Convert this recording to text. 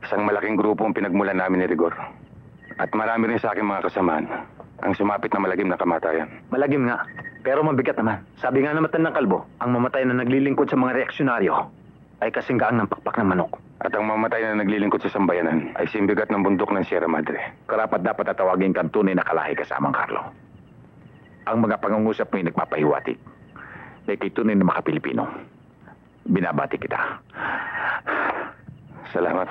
Isang malaking grupo ang pinagmulan namin ni Rigor. At marami rin sa aking mga kasamaan ang sumapit na malagim na kamatayan. Malagim nga, pero mabigat naman. Sabi nga naman ng kalbo, ang mamatay na naglilingkod sa mga reaksyonaryo ay kasing gaang ng pakpak ng manok. At ang mamatay na naglilingkod sa sambayanan ay simbigat ng bundok ng Sierra Madre. Karapat dapat tatawagin kang tunay na kalahi kasamang Carlo. Ang mga pangungusap mo'y nagpapahiwatig na ito'y tunay na makapilipino. Binabati kita. Salamat.